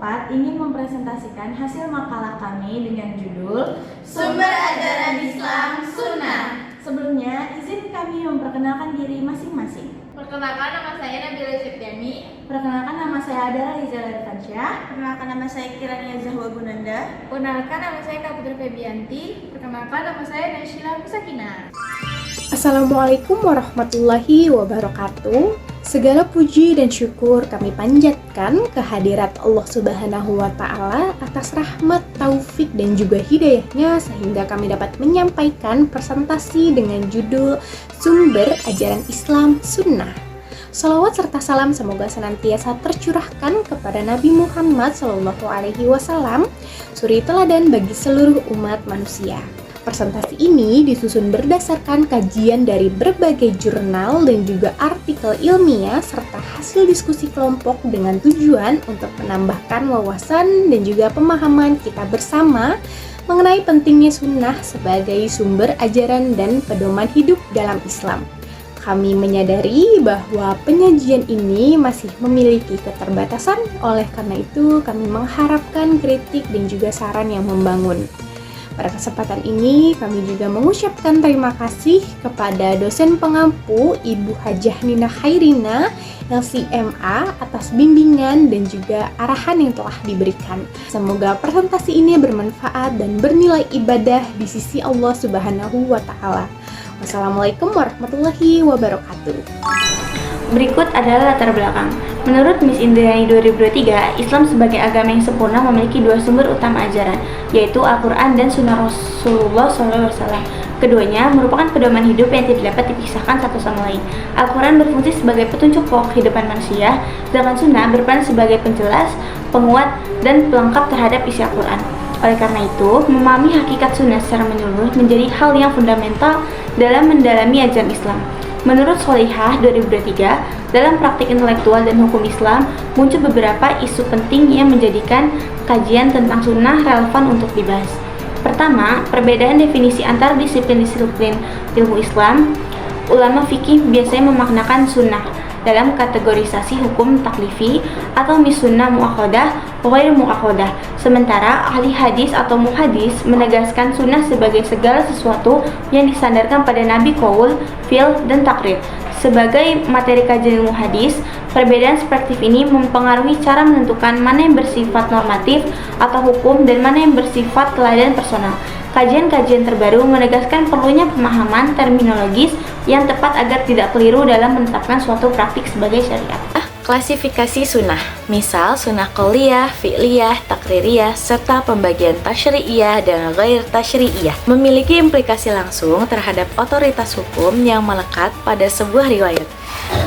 keempat ingin mempresentasikan hasil makalah kami dengan judul Sumber Ajaran Islam Sunnah. Sebelumnya, izin kami memperkenalkan diri masing-masing. Perkenalkan, nama saya Nabila Septiani. Perkenalkan, nama saya Adara Rizal Arfansyah. Perkenalkan, nama saya Kirania Zahwa Gunanda. Perkenalkan, nama saya Kapitra Febianti. Perkenalkan, nama saya Naysila Musakina. Assalamualaikum warahmatullahi wabarakatuh. Segala puji dan syukur kami panjatkan kehadirat Allah Subhanahu wa Ta'ala atas rahmat, taufik, dan juga hidayahnya sehingga kami dapat menyampaikan presentasi dengan judul Sumber Ajaran Islam Sunnah. Salawat serta salam semoga senantiasa tercurahkan kepada Nabi Muhammad SAW, suri teladan bagi seluruh umat manusia. Presentasi ini disusun berdasarkan kajian dari berbagai jurnal dan juga artikel ilmiah serta hasil diskusi kelompok dengan tujuan untuk menambahkan wawasan dan juga pemahaman kita bersama mengenai pentingnya sunnah sebagai sumber ajaran dan pedoman hidup dalam Islam. Kami menyadari bahwa penyajian ini masih memiliki keterbatasan, oleh karena itu kami mengharapkan kritik dan juga saran yang membangun. Pada kesempatan ini, kami juga mengucapkan terima kasih kepada dosen pengampu Ibu Hajah Nina Khairina, LCMA, atas bimbingan dan juga arahan yang telah diberikan. Semoga presentasi ini bermanfaat dan bernilai ibadah di sisi Allah Subhanahu wa Ta'ala. Wassalamualaikum warahmatullahi wabarakatuh. Berikut adalah latar belakang. Menurut Miss Indrayani 2023, Islam sebagai agama yang sempurna memiliki dua sumber utama ajaran, yaitu Al-Quran dan Sunnah Rasulullah SAW. Keduanya merupakan pedoman hidup yang tidak dapat dipisahkan satu sama lain. Al-Quran berfungsi sebagai petunjuk pokok kehidupan manusia, sedangkan Sunnah berperan sebagai penjelas, penguat, dan pelengkap terhadap isi Al-Quran. Oleh karena itu, memahami hakikat Sunnah secara menyeluruh menjadi hal yang fundamental dalam mendalami ajaran Islam. Menurut Solihah 2023, dalam praktik intelektual dan hukum Islam, muncul beberapa isu penting yang menjadikan kajian tentang sunnah relevan untuk dibahas. Pertama, perbedaan definisi antar disiplin-disiplin ilmu Islam. Ulama fikih biasanya memaknakan sunnah dalam kategorisasi hukum taklifi atau misunnah muakhadah, ghair muakhadah. Sementara ahli hadis atau muhadis menegaskan sunnah sebagai segala sesuatu yang disandarkan pada Nabi qaul, fi'l, dan takrir. Sebagai materi kajian ilmu hadis, perbedaan perspektif ini mempengaruhi cara menentukan mana yang bersifat normatif atau hukum dan mana yang bersifat teladan personal. Kajian-kajian terbaru menegaskan perlunya pemahaman terminologis yang tepat agar tidak keliru dalam menetapkan suatu praktik sebagai syariat. Klasifikasi sunnah, misal sunnah qauliyah, fi'liyah, takririyah, serta pembagian tasyri'iyah dan ghair tasyri'iyah, memiliki implikasi langsung terhadap otoritas hukum yang melekat pada sebuah riwayat.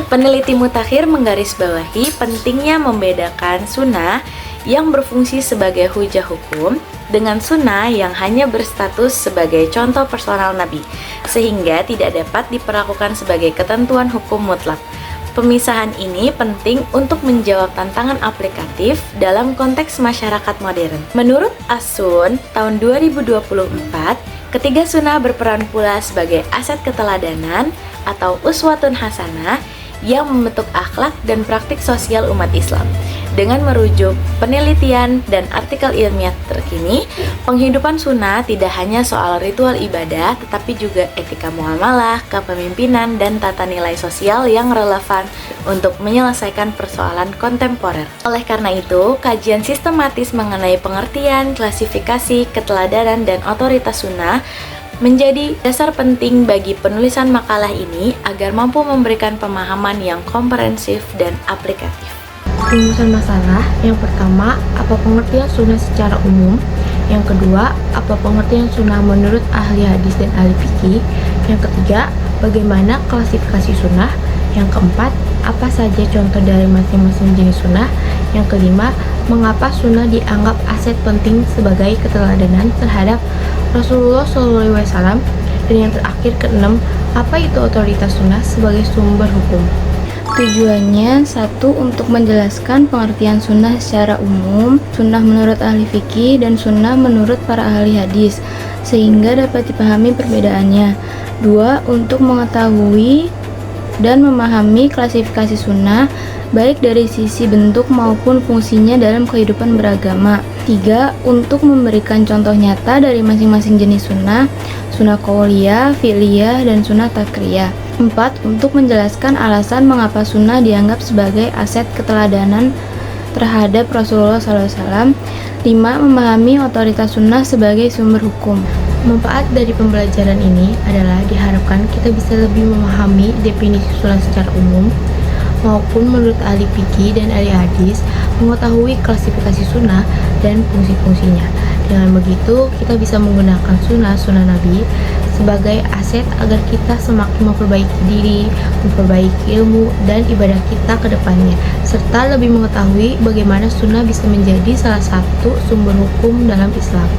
Peneliti mutakhir menggarisbawahi pentingnya membedakan sunnah yang berfungsi sebagai hujah hukum dengan sunnah yang hanya berstatus sebagai contoh personal Nabi, sehingga tidak dapat diperlakukan sebagai ketentuan hukum mutlak. Pemisahan ini penting untuk menjawab tantangan aplikatif dalam konteks masyarakat modern. Menurut As-Sun tahun 2024, ketiga sunnah berperan pula sebagai aset keteladanan atau uswatun hasanah yang membentuk akhlak dan praktik sosial umat Islam. Dengan merujuk penelitian dan artikel ilmiah terkini, penghidupan sunnah tidak hanya soal ritual ibadah, tetapi juga etika muamalah, kepemimpinan, dan tata nilai sosial yang relevan untuk menyelesaikan persoalan kontemporer. Oleh karena itu, kajian sistematis mengenai pengertian, klasifikasi, keteladanan, dan otoritas sunnah menjadi dasar penting bagi penulisan makalah ini agar mampu memberikan pemahaman yang komprehensif dan aplikatif. Rumusan masalah yang pertama, apa pengertian sunnah secara umum? Yang kedua, apa pengertian sunnah menurut ahli hadis dan ahli fikih? Yang ketiga, bagaimana klasifikasi sunnah? Yang keempat, apa saja contoh dari masing-masing jenis sunnah? Yang kelima, mengapa sunnah dianggap aset penting sebagai keteladanan terhadap Rasulullah SAW? Dan yang terakhir, keenam, apa itu otoritas sunnah sebagai sumber hukum? Tujuannya, satu, untuk menjelaskan pengertian sunnah secara umum, sunnah menurut ahli fikih, dan sunnah menurut para ahli hadis, sehingga dapat dipahami perbedaannya. Dua, untuk mengetahui dan memahami klasifikasi sunnah baik dari sisi bentuk maupun fungsinya dalam kehidupan beragama. 3. Untuk memberikan contoh nyata dari masing-masing jenis sunnah, sunnah qauliyah, fi'liyah, dan sunnah takriyah. 4. Untuk menjelaskan alasan mengapa sunnah dianggap sebagai aset keteladanan terhadap Rasulullah SAW. 5. Memahami otoritas sunnah sebagai sumber hukum. Manfaat dari pembelajaran ini adalah diharapkan kita bisa lebih memahami definisi sunnah secara umum maupun menurut ahli fikih dan ahli hadis, mengetahui klasifikasi sunnah dan fungsi-fungsinya. Dengan begitu, kita bisa menggunakan sunnah Nabi sebagai aset agar kita semakin memperbaiki diri, memperbaiki ilmu dan ibadah kita ke depannya, serta lebih mengetahui bagaimana sunnah bisa menjadi salah satu sumber hukum dalam Islam.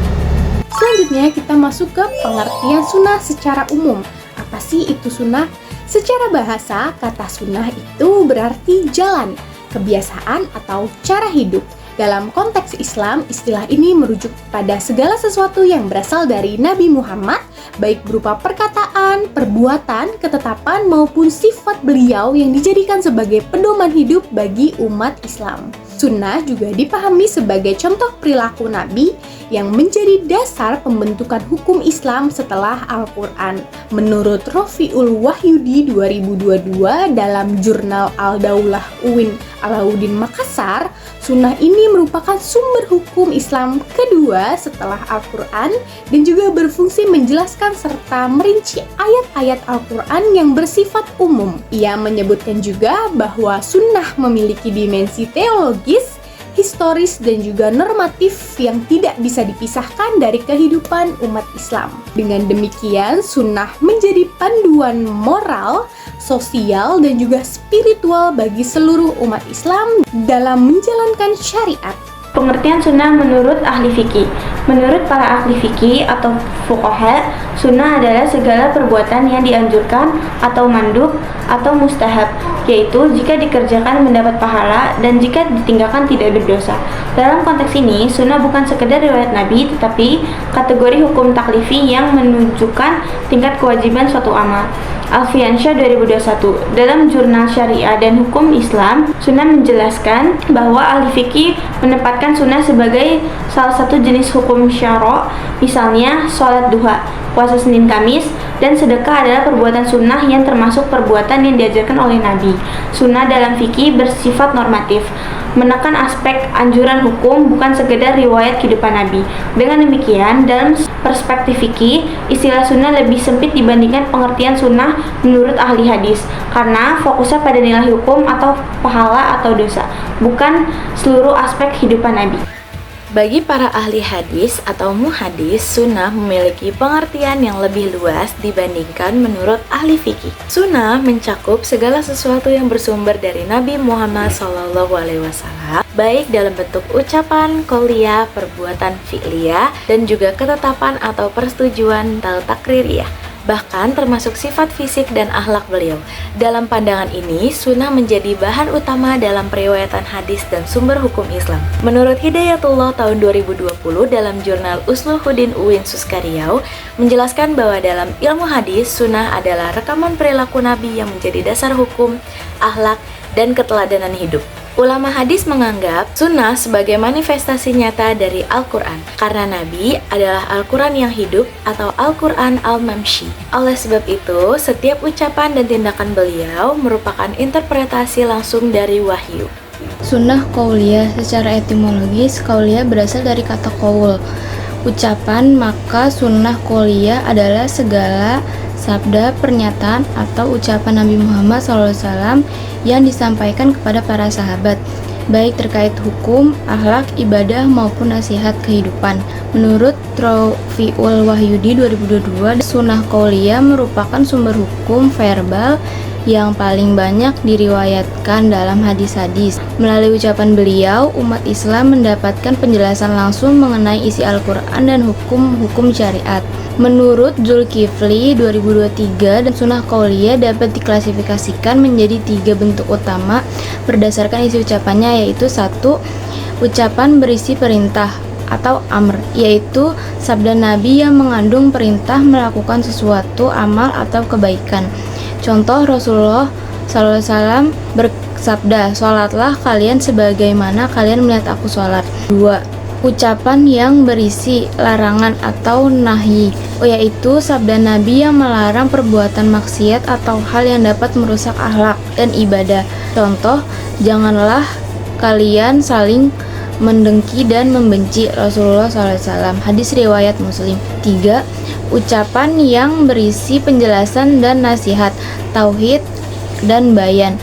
Selanjutnya kita masuk ke pengertian sunnah secara umum. Apa sih itu sunnah? Secara bahasa, kata sunnah itu berarti jalan, kebiasaan atau cara hidup. Dalam konteks Islam, istilah ini merujuk pada segala sesuatu yang berasal dari Nabi Muhammad, baik berupa perkataan, perbuatan, ketetapan, maupun sifat beliau yang dijadikan sebagai pedoman hidup bagi umat Islam. Sunnah juga dipahami sebagai contoh perilaku Nabi yang menjadi dasar pembentukan hukum Islam setelah Al-Quran. Menurut Rafiul Wahyudi 2022 dalam jurnal Al-Daulah UIN Alauddin Makassar, sunnah ini merupakan sumber hukum Islam kedua setelah Al-Quran dan juga berfungsi menjelaskan serta merinci ayat-ayat Al-Quran yang bersifat umum. Ia menyebutkan juga bahwa sunnah memiliki dimensi teologis, historis, dan juga normatif yang tidak bisa dipisahkan dari kehidupan umat Islam. Dengan demikian, sunnah menjadi panduan moral, sosial, dan juga spiritual bagi seluruh umat Islam dalam menjalankan syariat. Pengertian sunnah menurut ahli fikih. Menurut para ahli fikih atau fuqaha, sunnah adalah segala perbuatan yang dianjurkan atau mandub atau mustahab, yaitu jika dikerjakan mendapat pahala dan jika ditinggalkan tidak berdosa. Dalam konteks ini, sunnah bukan sekedar riwayat Nabi, tetapi kategori hukum taklifi yang menunjukkan tingkat kewajiban suatu amal. Alfiansyah 2021. Dalam jurnal Syariah dan Hukum Islam, sunnah menjelaskan bahwa ahli fikih menempatkan sunnah sebagai salah satu jenis hukum syara', misalnya sholat duha, puasa Senin Kamis, dan sedekah adalah perbuatan sunnah yang termasuk perbuatan yang diajarkan oleh Nabi. Sunnah dalam fikih bersifat normatif, menekan aspek anjuran hukum, bukan sekedar riwayat kehidupan Nabi. Dengan demikian, dalam perspektif fikih, istilah sunnah lebih sempit dibandingkan pengertian sunnah menurut ahli hadis, karena fokusnya pada nilai hukum atau pahala atau dosa, bukan seluruh aspek kehidupan Nabi. Bagi para ahli hadis atau muhadis, sunnah memiliki pengertian yang lebih luas dibandingkan menurut ahli fikih. Sunnah mencakup segala sesuatu yang bersumber dari Nabi Muhammad SAW, baik dalam bentuk ucapan, qauliyah, perbuatan fi'liyah, dan juga ketetapan atau persetujuan takririyah, bahkan termasuk sifat fisik dan akhlak beliau. Dalam pandangan ini, sunnah menjadi bahan utama dalam periwayatan hadis dan sumber hukum Islam. Menurut Hidayatullah tahun 2020 dalam jurnal Usluhuddin UIN Suskariau, menjelaskan bahwa dalam ilmu hadis, sunnah adalah rekaman perilaku Nabi yang menjadi dasar hukum, akhlak, dan keteladanan hidup. Ulama hadis menganggap sunnah sebagai manifestasi nyata dari Al-Quran, karena Nabi adalah Al-Quran yang hidup atau Al-Quran Al-Mamshi. Oleh sebab itu, setiap ucapan dan tindakan beliau merupakan interpretasi langsung dari wahyu. Sunnah qauliyah. Secara etimologis, qauliyah berasal dari kata qaul, ucapan, maka sunnah qauliyah adalah segala sabda, pernyataan, atau ucapan Nabi Muhammad SAW yang disampaikan kepada para sahabat, baik terkait hukum, akhlak, ibadah, maupun nasihat kehidupan. Menurut Rafiul Wahyudi 2022, sunnah qauliyah merupakan sumber hukum verbal yang paling banyak diriwayatkan dalam hadis-hadis. Melalui ucapan beliau, umat Islam mendapatkan penjelasan langsung mengenai isi Al-Quran dan hukum-hukum syariat. Menurut Zulkifli 2023, dan sunnah qauliyah dapat diklasifikasikan menjadi 3 bentuk utama berdasarkan isi ucapannya, yaitu 1. Ucapan berisi perintah atau amr, yaitu sabda Nabi yang mengandung perintah melakukan sesuatu amal atau kebaikan. Contoh, Rasulullah SAW bersabda, "Sholatlah kalian sebagaimana kalian melihat aku sholat." 2. Ucapan yang berisi larangan atau nahi, yaitu sabda Nabi yang melarang perbuatan maksiat atau hal yang dapat merusak akhlak dan ibadah. Contoh, janganlah kalian saling mendengki dan membenci Rasulullah SAW. Hadis riwayat Muslim. 3. Ucapan yang berisi penjelasan dan nasihat, tauhid dan bayan,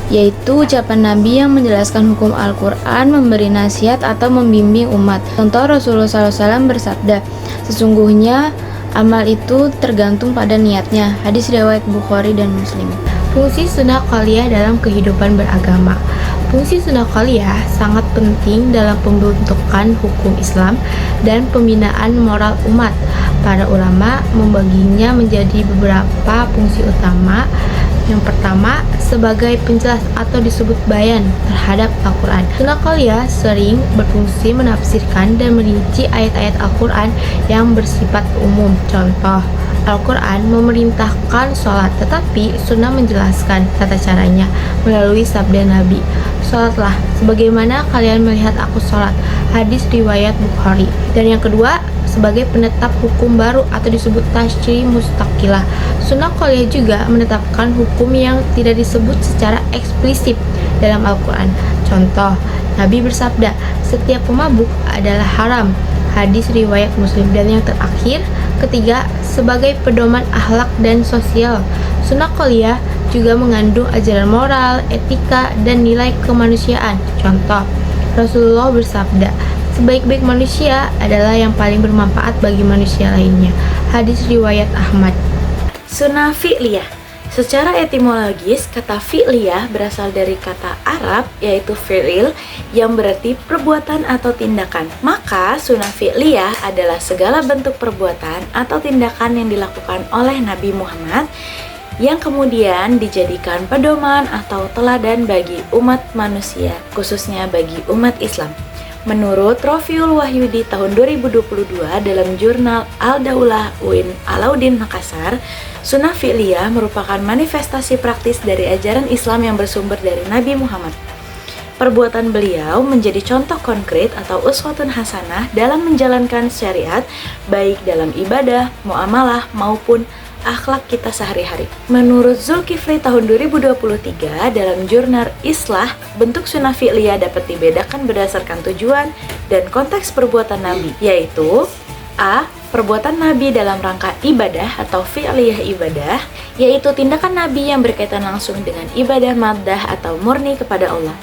yaitu ucapan Nabi yang menjelaskan hukum Al-Quran, memberi nasihat atau membimbing umat. Contoh, Rasulullah SAW bersabda, "Sesungguhnya amal itu tergantung pada niatnya." Hadis riwayat Bukhari dan Muslim. Fungsi sunnah qauliyah dalam kehidupan beragama. Fungsi sunnah qauliyah sangat penting dalam pembentukan hukum Islam dan pembinaan moral umat. Para ulama membaginya menjadi beberapa fungsi utama. Yang pertama, sebagai penjelas atau disebut bayan terhadap Al-Quran. Sunnah qauliyah sering berfungsi menafsirkan dan merinci ayat-ayat Al-Quran yang bersifat umum. Contoh, Al-Quran memerintahkan sholat, tetapi sunnah menjelaskan tata caranya melalui sabda Nabi, "Sholatlah sebagaimana kalian melihat aku sholat." Hadis riwayat Bukhari. Dan yang kedua, sebagai penetap hukum baru atau disebut tasyri mustaqilah. Sunnah qauliyah juga menetapkan hukum yang tidak disebut secara eksplisit dalam Al-Quran. Contoh, Nabi bersabda, "Setiap pemabuk adalah haram." Hadis riwayat Muslim. Dan yang terakhir, ketiga, sebagai pedoman akhlak dan sosial. Sunnah qauliyah juga mengandung ajaran moral, etika, dan nilai kemanusiaan. Contoh, Rasulullah bersabda, "Sebaik-baik manusia adalah yang paling bermanfaat bagi manusia lainnya." Hadis riwayat Ahmad. Sunnah fi'liyah. Secara etimologis, kata fi'liyah berasal dari kata Arab yaitu fi'il yang berarti perbuatan atau tindakan. Maka sunnah fi'liyah adalah segala bentuk perbuatan atau tindakan yang dilakukan oleh Nabi Muhammad yang kemudian dijadikan pedoman atau teladan bagi umat manusia, khususnya bagi umat Islam. Menurut Rofiul Wahyudi tahun 2022 dalam jurnal Al-Daulah UIN Alauddin Makassar, sunnah fi'liyah merupakan manifestasi praktis dari ajaran Islam yang bersumber dari Nabi Muhammad. Perbuatan beliau menjadi contoh konkret atau uswatun hasanah dalam menjalankan syariat, baik dalam ibadah, muamalah, maupun akhlak kita sehari-hari. Menurut Zulkifli tahun 2023 dalam jurnal Islah, bentuk sunnah fi'liyah dapat dibedakan berdasarkan tujuan dan konteks perbuatan Nabi, yaitu A. Perbuatan Nabi dalam rangka ibadah atau fi'liyah ibadah, yaitu tindakan Nabi yang berkaitan langsung dengan ibadah maddah atau murni kepada Allah.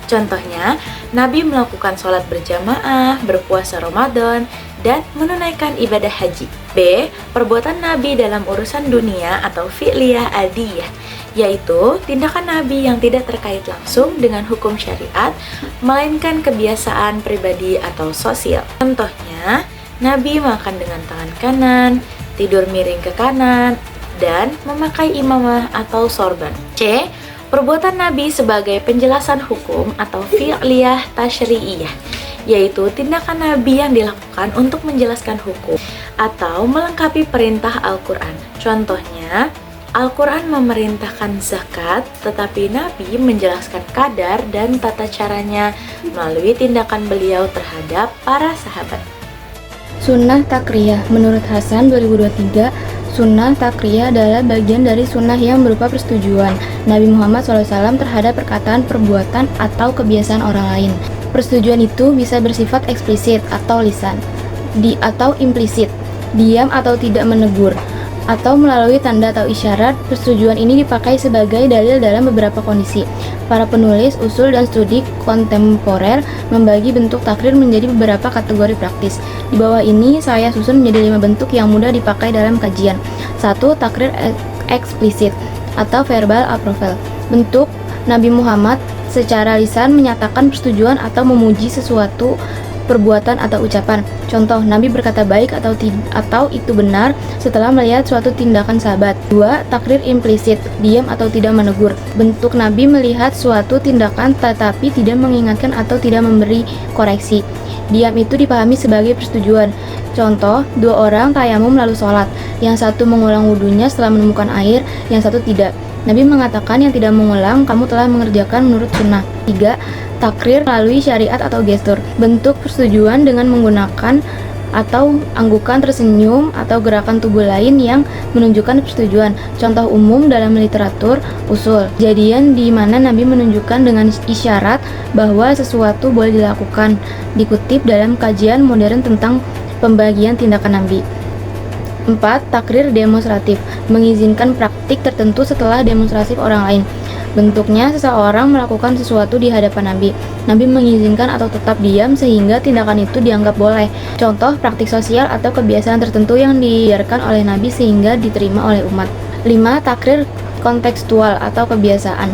Contohnya, Nabi melakukan sholat berjamaah, berpuasa Ramadan, dan menunaikan ibadah haji. B. Perbuatan Nabi dalam urusan dunia atau fi'liyah adiyah, yaitu tindakan Nabi yang tidak terkait langsung dengan hukum syariat, melainkan kebiasaan pribadi atau sosial. Contohnya, Nabi makan dengan tangan kanan, tidur miring ke kanan, dan memakai imamah atau sorban. C. Perbuatan Nabi sebagai penjelasan hukum atau fi'liyah tasyri'iyah, yaitu tindakan Nabi yang dilakukan untuk menjelaskan hukum atau melengkapi perintah Al-Quran. Contohnya, Al-Quran memerintahkan zakat, tetapi Nabi menjelaskan kadar dan tata caranya melalui tindakan beliau terhadap para sahabat. Sunnah takriyah. Menurut Hasan 2023, sunnah takriyah adalah bagian dari sunnah yang berupa persetujuan Nabi Muhammad SAW terhadap perkataan, perbuatan, atau kebiasaan orang lain. Persetujuan itu bisa bersifat eksplisit atau lisan, atau implisit, diam atau tidak menegur, atau melalui tanda atau isyarat. Persetujuan ini dipakai sebagai dalil dalam beberapa kondisi. Para penulis usul dan studi kontemporer membagi bentuk takrir menjadi beberapa kategori praktis. Di bawah ini saya susun menjadi 5 bentuk yang mudah dipakai dalam kajian. 1. Takrir eksplisit atau verbal approval. Bentuk Nabi Muhammad secara lisan menyatakan persetujuan atau memuji sesuatu perbuatan atau ucapan. Contoh, Nabi berkata baik atau itu benar setelah melihat suatu tindakan sahabat. 2. Takrir implisit, diam atau tidak menegur. Bentuk Nabi melihat suatu tindakan tetapi tidak mengingatkan atau tidak memberi koreksi. Diam itu dipahami sebagai persetujuan. Contoh, 2 orang tayamum lalu sholat. Yang satu mengulang wudunya setelah menemukan air, yang satu tidak. Nabi mengatakan yang tidak mengulang, kamu telah mengerjakan menurut sunnah. 3. Takrir melalui syariat atau gestur. Bentuk persetujuan dengan menggunakan atau anggukan, tersenyum, atau gerakan tubuh lain yang menunjukkan persetujuan. Contoh umum dalam literatur usul, kejadian di mana Nabi menunjukkan dengan isyarat bahwa sesuatu boleh dilakukan, dikutip dalam kajian modern tentang pembagian tindakan Nabi. 4. Takrir demonstratif, mengizinkan praktik tertentu setelah demonstrasi orang lain. Bentuknya, seseorang melakukan sesuatu di hadapan Nabi. Nabi mengizinkan atau tetap diam sehingga tindakan itu dianggap boleh. Contoh, praktik sosial atau kebiasaan tertentu yang dibiarkan oleh Nabi sehingga diterima oleh umat. 5. Takrir kontekstual atau kebiasaan.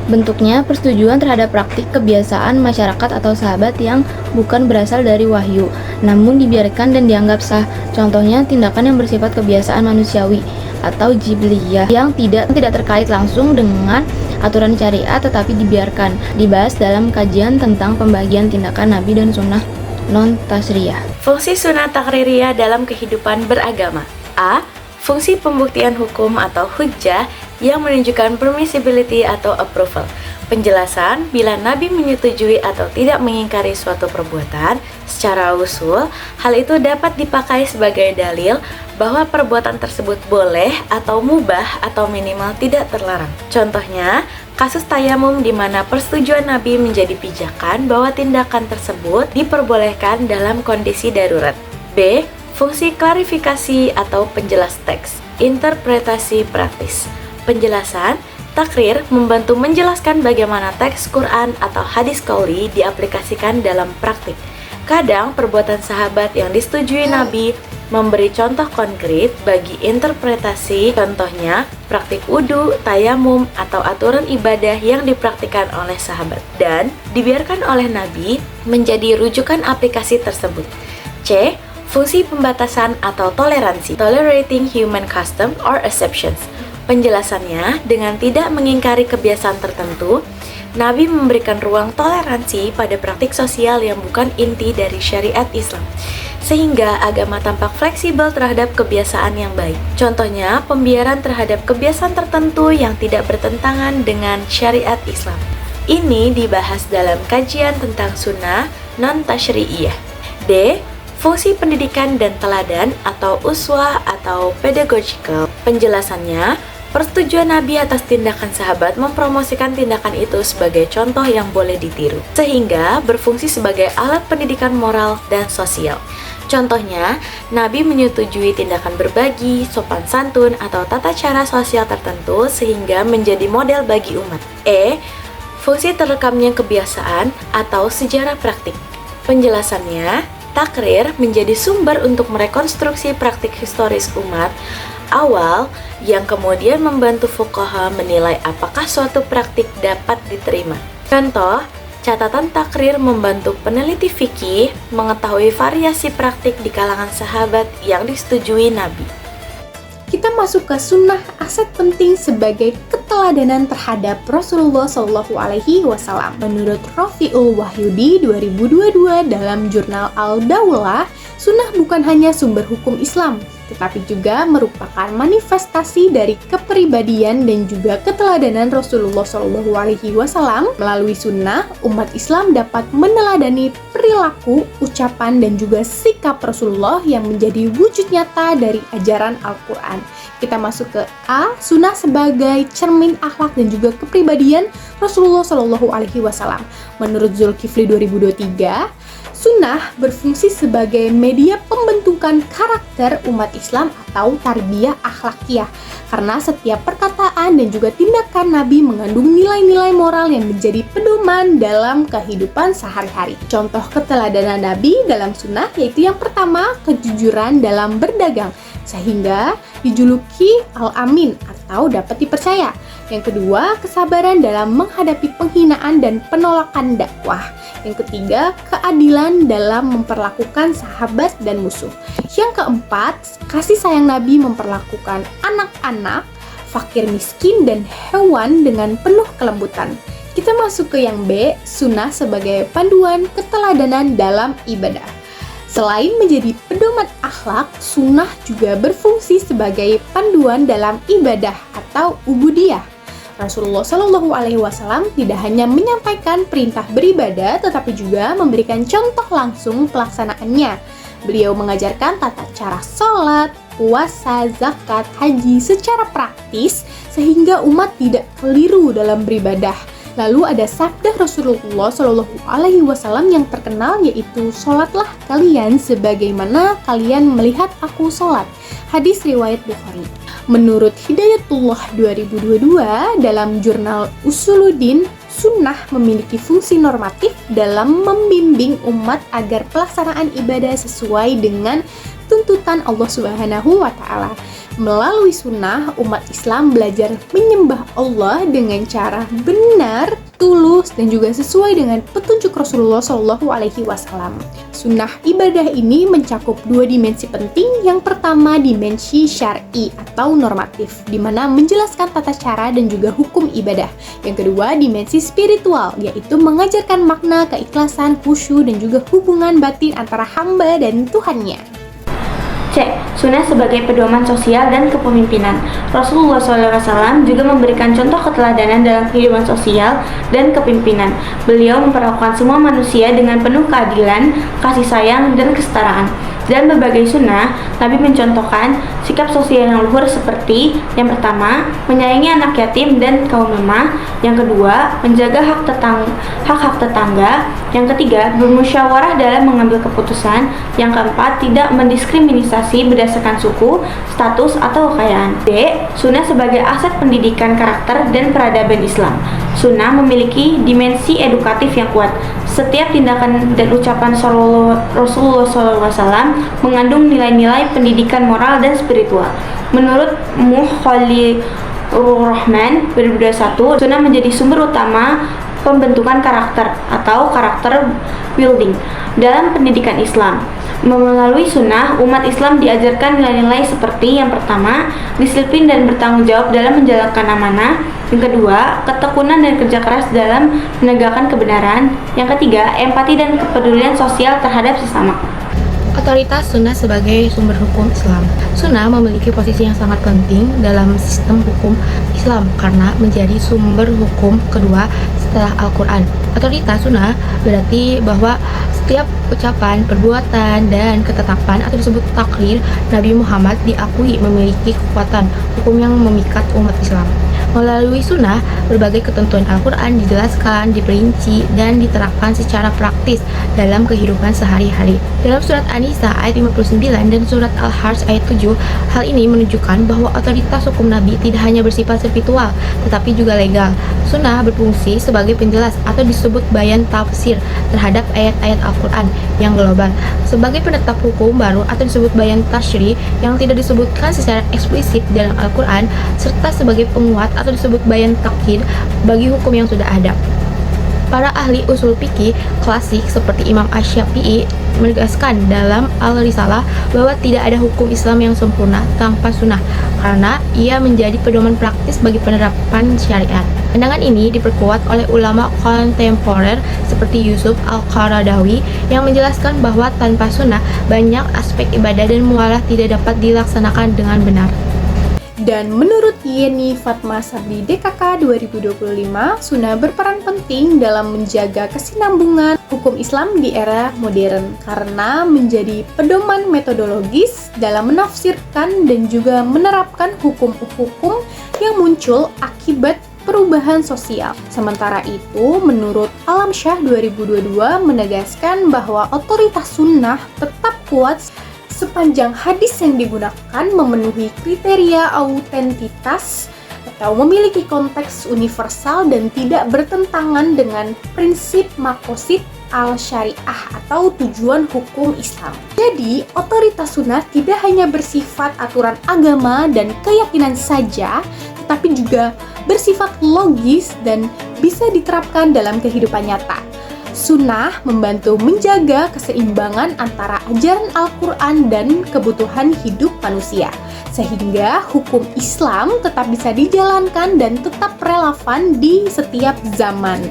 Bentuknya, persetujuan terhadap praktik kebiasaan masyarakat atau sahabat yang bukan berasal dari wahyu, namun dibiarkan dan dianggap sah. Contohnya, tindakan yang bersifat kebiasaan manusiawi atau jibliyah yang tidak terkait langsung dengan aturan syariat tetapi dibiarkan. Dibahas dalam kajian tentang pembagian tindakan Nabi dan sunnah non-tasriyah. Fungsi sunnah takririyah dalam kehidupan beragama. A. Fungsi pembuktian hukum atau hujjah yang menunjukkan permissibility atau approval. Penjelasan bila Nabi menyetujui atau tidak mengingkari suatu perbuatan secara usul, hal itu dapat dipakai sebagai dalil bahwa perbuatan tersebut boleh atau mubah atau minimal tidak terlarang. Contohnya, kasus tayamum di mana persetujuan Nabi menjadi pijakan bahwa tindakan tersebut diperbolehkan dalam kondisi darurat. B. Fungsi klarifikasi atau penjelas teks. Interpretasi praktis. Penjelasan takrir membantu menjelaskan bagaimana teks Quran atau hadis qauli diaplikasikan dalam praktik. Kadang perbuatan sahabat yang disetujui Nabi memberi contoh konkret bagi interpretasi, contohnya praktik wudhu, tayamum, atau aturan ibadah yang dipraktikkan oleh sahabat dan dibiarkan oleh Nabi menjadi rujukan aplikasi tersebut. C. Fungsi pembatasan atau toleransi, tolerating human custom or exceptions. Penjelasannya, dengan tidak mengingkari kebiasaan tertentu, Nabi memberikan ruang toleransi pada praktik sosial yang bukan inti dari syariat Islam, sehingga agama tampak fleksibel terhadap kebiasaan yang baik. Contohnya, pembiaran terhadap kebiasaan tertentu yang tidak bertentangan dengan syariat Islam. Ini dibahas dalam kajian tentang sunnah non-tashriyiyah. D. Fungsi pendidikan dan teladan atau uswah atau pedagogical. Penjelasannya, persetujuan Nabi atas tindakan sahabat mempromosikan tindakan itu sebagai contoh yang boleh ditiru, sehingga berfungsi sebagai alat pendidikan moral dan sosial. Contohnya, Nabi menyetujui tindakan berbagi, sopan santun, atau tata cara sosial tertentu sehingga menjadi model bagi umat. E. Fungsi terekamnya kebiasaan atau sejarah praktik. Penjelasannya, takrir menjadi sumber untuk merekonstruksi praktik historis umat awal yang kemudian membantu fuqaha menilai apakah suatu praktik dapat diterima. Contoh, catatan takrir membantu peneliti fikih mengetahui variasi praktik di kalangan sahabat yang disetujui Nabi. Kita masuk ke sunnah aset penting sebagai keteladanan terhadap Rasulullah SAW. Menurut Rafiul Wahyudi 2022 dalam jurnal Al-Daulah, sunnah bukan hanya sumber hukum Islam, tetapi juga merupakan manifestasi dari kepribadian dan juga keteladanan Rasulullah SAW. Melalui sunnah, umat Islam dapat meneladani perilaku, ucapan, dan juga sikap Rasulullah yang menjadi wujud nyata dari ajaran Al-Quran. Kita masuk ke A, sunnah sebagai cermin akhlak dan juga kepribadian Rasulullah SAW. Menurut Zulkifli 2023, sunnah berfungsi sebagai media pembentukan karakter umat Islam atau tarbiyah akhlakiyah, karena setiap perkataan dan juga tindakan Nabi mengandung nilai-nilai moral yang menjadi pedoman dalam kehidupan sehari-hari. Contoh keteladanan Nabi dalam sunnah yaitu yang pertama, kejujuran dalam berdagang, sehingga dijuluki Al-Amin atau dapat dipercaya. Yang kedua, kesabaran dalam menghadapi penghinaan dan penolakan dakwah. Yang ketiga, keadilan dalam memperlakukan sahabat dan musuh. Yang keempat, kasih sayang Nabi memperlakukan anak-anak, fakir miskin, dan hewan dengan penuh kelembutan. Kita masuk ke yang B, sunnah sebagai panduan keteladanan dalam ibadah. Selain menjadi pedoman akhlak, sunnah juga berfungsi sebagai panduan dalam ibadah atau ubudiyah. Rasulullah Shallallahu Alaihi Wasallam tidak hanya menyampaikan perintah beribadah, tetapi juga memberikan contoh langsung pelaksanaannya. Beliau mengajarkan tata cara sholat, puasa, zakat, haji secara praktis sehingga umat tidak keliru dalam beribadah. Lalu ada sabda Rasulullah Shallallahu Alaihi Wasallam yang terkenal, yaitu sholatlah kalian sebagaimana kalian melihat aku sholat. Hadis riwayat Bukhari. Menurut Hidayatullah 2022 dalam jurnal Usuluddin, sunnah memiliki fungsi normatif dalam membimbing umat agar pelaksanaan ibadah sesuai dengan tuntutan Allah Subhanahu wa Ta'ala. Melalui sunnah, umat Islam belajar menyembah Allah dengan cara benar, tulus, dan juga sesuai dengan petunjuk Rasulullah Shallallahu Alaihi Wasallam. Sunnah ibadah ini mencakup dua dimensi penting. Yang pertama, dimensi syar'i atau normatif, di mana menjelaskan tata cara dan juga hukum ibadah. Yang kedua, dimensi spiritual, yaitu mengajarkan makna keikhlasan, khusyuk, dan juga hubungan batin antara hamba dan Tuhannya. C. Sunnah sebagai pedoman sosial dan kepemimpinan. Rasulullah SAW juga memberikan contoh keteladanan dalam kehidupan sosial dan kepemimpinan. Beliau memperlakukan semua manusia dengan penuh keadilan, kasih sayang, dan kesetaraan. Dalam berbagai sunnah, Nabi mencontohkan sikap sosial yang luhur seperti yang pertama, menyayangi anak yatim dan kaum lemah. Yang kedua, menjaga hak-hak tetangga. Yang ketiga, bermusyawarah dalam mengambil keputusan. Yang keempat, tidak mendiskriminasi berdasarkan suku, status, atau kekayaan. D. Sunnah sebagai aset pendidikan karakter dan peradaban Islam. Sunnah memiliki dimensi edukatif yang kuat. Setiap tindakan dan ucapan Rasulullah SAW mengandung nilai-nilai pendidikan moral dan spiritual. Menurut Khalilur Rahman 2021, sunnah menjadi sumber utama pembentukan karakter atau karakter building dalam pendidikan Islam. Melalui sunnah, umat Islam diajarkan nilai-nilai seperti yang pertama, disiplin dan bertanggung jawab dalam menjalankan amanah. Yang kedua, ketekunan dan kerja keras dalam menegakkan kebenaran. Yang ketiga, empati dan kepedulian sosial terhadap sesama. Otoritas sunnah sebagai sumber hukum Islam. Sunnah memiliki posisi yang sangat penting dalam sistem hukum Islam karena menjadi sumber hukum kedua setelah Al-Quran. Otoritas sunnah berarti bahwa setiap ucapan, perbuatan, dan ketetapan atau disebut takrir Nabi Muhammad diakui memiliki kekuatan hukum yang memikat umat Islam. Melalui sunnah, berbagai ketentuan Al-Quran dijelaskan, diperinci, dan diterapkan secara praktis dalam kehidupan sehari-hari. Dalam surat An-Nisa ayat 59 dan surat Al-Hajj ayat 7, hal ini menunjukkan bahwa otoritas hukum Nabi tidak hanya bersifat spiritual, tetapi juga legal. Sunnah berfungsi sebagai penjelas atau disebut bayan tafsir terhadap ayat-ayat Al-Quran yang global, sebagai penetap hukum baru atau disebut bayan tashri yang tidak disebutkan secara eksplisit dalam Al-Quran, serta sebagai penguat atau disebut bayan takkid bagi hukum yang sudah ada. Para ahli usul fikih klasik seperti Imam Asy-Syafi'i menegaskan dalam Al-Risalah bahwa tidak ada hukum Islam yang sempurna tanpa sunnah karena ia menjadi pedoman praktis bagi penerapan syariat. Pandangan ini diperkuat oleh ulama kontemporer seperti Yusuf Al-Qaradawi yang menjelaskan bahwa tanpa sunnah banyak aspek ibadah dan muamalah tidak dapat dilaksanakan dengan benar. Dan menurut Yeni Fatma Sabdi DKK 2025, sunnah berperan penting dalam menjaga kesinambungan hukum Islam di era modern karena menjadi pedoman metodologis dalam menafsirkan dan juga menerapkan hukum-hukum yang muncul akibat perubahan sosial. Sementara itu, menurut Alam Syah 2022 menegaskan bahwa otoritas sunnah tetap kuat sepanjang hadis yang digunakan memenuhi kriteria autentitas atau memiliki konteks universal dan tidak bertentangan dengan prinsip maqasid al-syariah atau tujuan hukum Islam. Jadi, otoritas sunnah tidak hanya bersifat aturan agama dan keyakinan saja, tetapi juga bersifat logis dan bisa diterapkan dalam kehidupan nyata. Sunnah membantu menjaga keseimbangan antara ajaran Al-Quran dan kebutuhan hidup manusia, sehingga hukum Islam tetap bisa dijalankan dan tetap relevan di setiap zaman.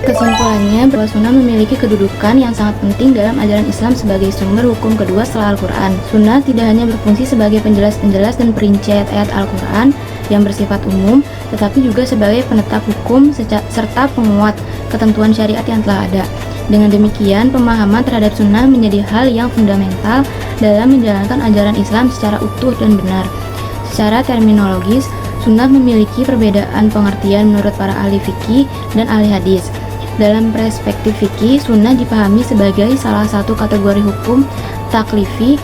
Kesimpulannya, bahwa sunnah memiliki kedudukan yang sangat penting dalam ajaran Islam sebagai sumber hukum kedua setelah Al-Quran. Sunnah tidak hanya berfungsi sebagai penjelas-penjelas dan perinci ayat-ayat Al-Quran, yang bersifat umum, tetapi juga sebagai penetap hukum serta penguat ketentuan syariat yang telah ada. Dengan demikian, pemahaman terhadap sunnah menjadi hal yang fundamental dalam menjalankan ajaran Islam secara utuh dan benar. Secara terminologis, sunnah memiliki perbedaan pengertian menurut para ahli fikih dan ahli hadis. Dalam perspektif fikih, sunnah dipahami sebagai salah satu kategori hukum taklifi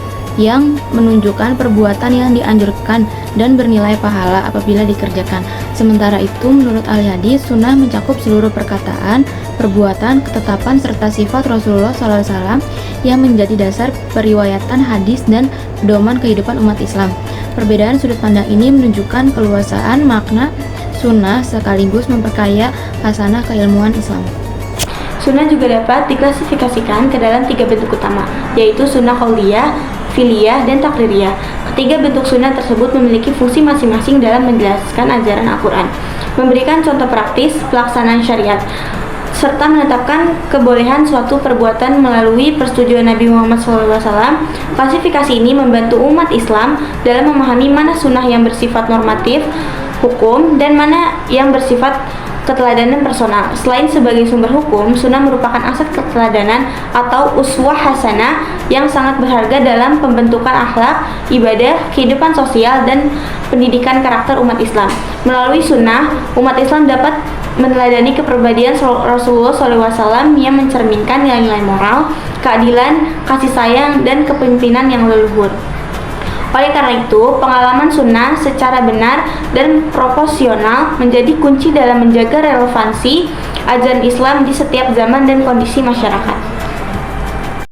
yang menunjukkan perbuatan yang dianjurkan dan bernilai pahala apabila dikerjakan. Sementara itu, menurut ahli hadis, sunnah mencakup seluruh perkataan, perbuatan, ketetapan, serta sifat Rasulullah SAW yang menjadi dasar periwayatan hadis dan pedoman kehidupan umat Islam. Perbedaan sudut pandang ini menunjukkan keluasaan makna sunnah sekaligus memperkaya khasanah keilmuan Islam. Sunnah juga dapat diklasifikasikan ke dalam 3 bentuk utama, yaitu sunnah qauliyah, fi'liyah, dan takririyah. Ketiga bentuk sunnah tersebut memiliki fungsi masing-masing dalam menjelaskan ajaran Al-Quran, memberikan contoh praktis pelaksanaan syariat, serta menetapkan kebolehan suatu perbuatan melalui persetujuan Nabi Muhammad SAW. Klasifikasi ini membantu umat Islam dalam memahami mana sunnah yang bersifat normatif, hukum, dan mana yang bersifat keteladanan personal. Selain sebagai sumber hukum, sunnah merupakan aset keteladanan atau uswah hasanah yang sangat berharga dalam pembentukan akhlak, ibadah, kehidupan sosial, dan pendidikan karakter umat Islam. Melalui sunnah, umat Islam dapat meneladani kepribadian Rasulullah SAW yang mencerminkan nilai-nilai moral, keadilan, kasih sayang, dan kepemimpinan yang leluhur. Oleh karena itu, pengalaman sunnah secara benar dan proporsional menjadi kunci dalam menjaga relevansi ajaran Islam di setiap zaman dan kondisi masyarakat.